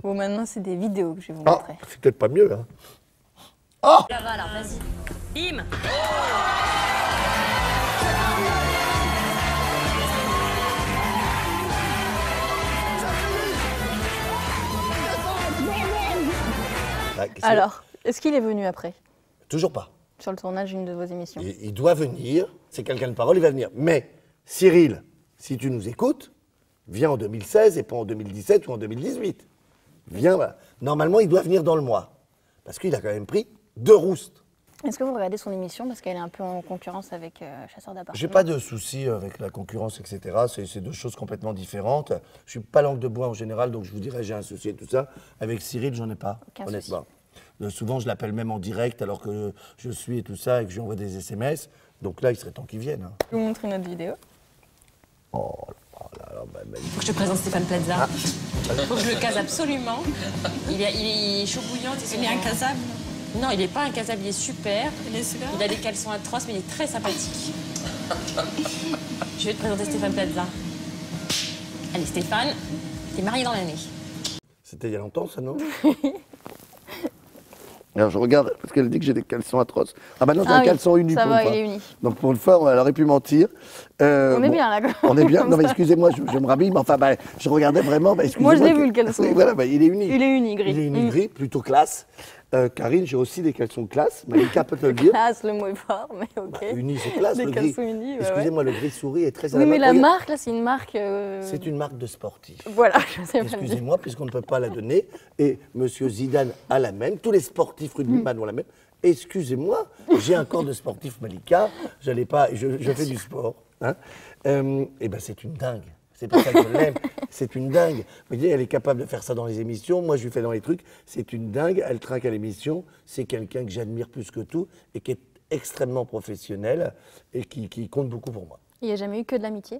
Bon, maintenant, c'est des vidéos que je vais vous Ah, montrer. c'est peut-être pas mieux, hein. Là va alors, vas-y. Bim. Ah, qu'est-ce que- Alors, est-ce qu'il est venu après, Toujours pas. sur le tournage d'une de vos émissions? Il doit venir, c'est quelqu'un de parole, il va venir. Mais Cyril, si tu nous écoutes, viens en 2016 et pas en 2017 ou en 2018. Viens, voilà. Normalement, il doit venir dans le mois. Parce qu'il a quand même pris 2 roustes. Est-ce que vous regardez son émission parce qu'elle est un peu en concurrence avec Chasseur d'appartements? J'ai pas de soucis avec la concurrence, etc. C'est deux choses complètement différentes. Je suis pas langue de bois en général, donc je vous dirais j'ai un souci et tout ça. Avec Cyril, j'en ai pas, Aucun honnêtement. Souvent, je l'appelle même en direct alors que je suis et tout ça et que je lui envoie des SMS. Donc là, il serait temps qu'il vienne. Hein. Je vais vous montrer une autre vidéo. Oh là, Faut que je te présente Stéphane Plaza. Faut que je le case absolument. Il est chaud bouillant. Il est incasable. Non, il est pas incasable, il est super. Il est super. Il a des caleçons atroces, mais il est très sympathique. Je vais te présenter Stéphane Plaza. Allez, Stéphane, t'es marié dans l'année. C'était il y a longtemps, ça, non? Alors, je regarde, parce qu'elle dit que j'ai des caleçons atroces. Ah bah non, j'ai un caleçon uni ça pour va, une fois. il est uni. Donc pour une fois, elle aurait pu mentir. On est bien, là, On est bien. Non, mais excusez-moi, je me rhabille, mais enfin, bah, je regardais vraiment. Bah, Moi, je l'ai que- vu, le caleçon. Oui, voilà, bah, il est uni. Il est uni, gris. Il est uni gris, plutôt classe. Karine, j'ai aussi des caleçons classe. Malika peut te le dire. Classe, le mot est fort, mais ok. Uni, c'est classe, Des le gris. caleçons unis, ouais, Excusez-moi, le gris souris est très à Oui, mais mode. la Regarde, marque, là, c'est une marque... c'est une marque de sportif. Voilà, je sais pas le dire. Excusez-moi, puisqu'on ne peut pas la donner. Et Monsieur Zidane a la même. Tous les sportifs rugbyman ont la même. Excusez-moi, j'ai un corps de sportif, Malika. J'allais pas, je fais du sport. Hein. Et ben c'est une dingue. C'est pour ça que je l'aime. C'est une dingue. Vous voyez, elle est capable de faire ça dans les émissions. Moi, je lui fais dans les trucs. C'est une dingue. Elle trinque à l'émission. C'est quelqu'un que j'admire plus que tout et qui est extrêmement professionnel et qui compte beaucoup pour moi. Il n'y a jamais eu que de l'amitié?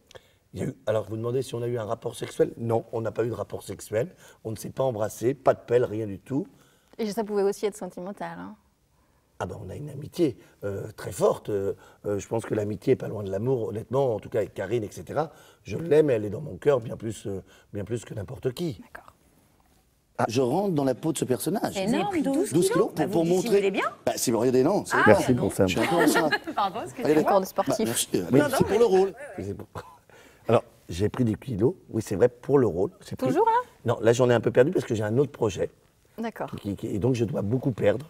Il y a eu, alors, vous demandez si on a eu un rapport sexuel? Non, on n'a pas eu de rapport sexuel. On ne s'est pas embrassé, pas de pelle, rien du tout. Et ça pouvait aussi être sentimental, hein. Ah ben, on a une amitié très forte. Je pense que l'amitié est pas loin de l'amour, honnêtement, en tout cas avec Karine, etc. Je l'aime, elle est dans mon cœur bien plus que n'importe qui. D'accord. Ah, je rentre dans la peau de ce personnage. C'est énorme, 12 kilos Bah, vous dissimulez bien. Bah, si vous regardez, non. Ah, Merci pardon. pour ça. Je suis un peu enceinte. Pardon, Allez, excusez-moi. Corps de sportif. Bah, merci. Oui, c'est pour le rôle. Excusez-moi. Alors, j'ai pris des kilos, oui, c'est vrai, pour le rôle. J'ai pris- Toujours, là? Non, là, j'en ai un peu perdu parce que j'ai un autre projet. D'accord. Et donc, je dois beaucoup perdre.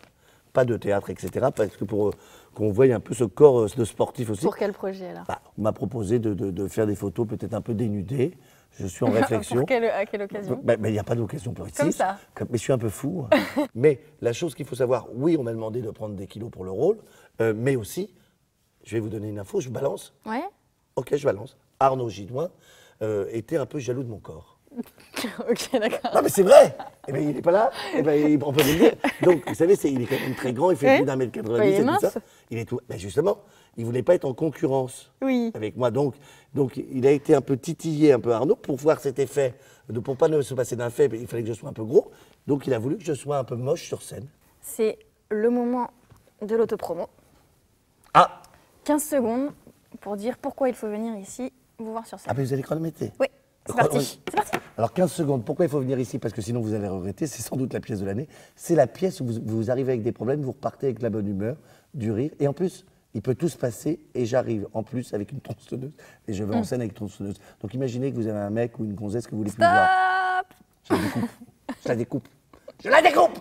Pas de théâtre, etc. Parce que pour qu'on voie un peu ce corps de sportif aussi. Pour quel projet, là? Bah, on m'a proposé de faire des photos peut-être un peu dénudées. Je suis en réflexion. À quelle occasion? Il n'y a pas d'occasion pour ici. Comme ça. Mais je suis un peu fou. Mais la chose qu'il faut savoir, oui, on m'a demandé de prendre des kilos pour le rôle, mais aussi, je vais vous donner une info, je balance. Ouais. Ok, je balance. Arnaud Gidoin était un peu jaloux de mon corps. Ok, d'accord. Non, mais c'est vrai. Eh ben, il n'est pas là. Eh ben, on peut le dire. Donc, vous savez, il est quand même très grand. Il fait Oui. plus d'un mètre 90 Il est et tout mince. ça. Il est tout. Ben, justement, il voulait pas être en concurrence Oui. avec moi. Donc, il a été un peu titillé, un peu Arnaud, pour voir cet effet. Pour pas ne se passer d'un fait, il fallait que je sois un peu gros. Donc, il a voulu que je sois un peu moche sur scène. C'est le moment de l'autopromo. Ah 15 secondes pour dire pourquoi il faut venir ici vous voir sur Ah, scène. mais vous allez chronométrer. Oui, c'est parti. C'est parti. Alors 15 secondes, pourquoi il faut venir ici? Parce que sinon vous allez regretter, c'est sans doute la pièce de l'année. C'est la pièce où vous arrivez avec des problèmes, vous repartez avec la bonne humeur, du rire. Et en plus, il peut tout se passer et j'arrive en plus avec une tronçonneuse et je vais en scène avec une tronçonneuse. Donc imaginez que vous avez un mec ou une gonzesse que vous voulez plus voir. Stop. Je la découpe. Je la découpe. Je la découpe.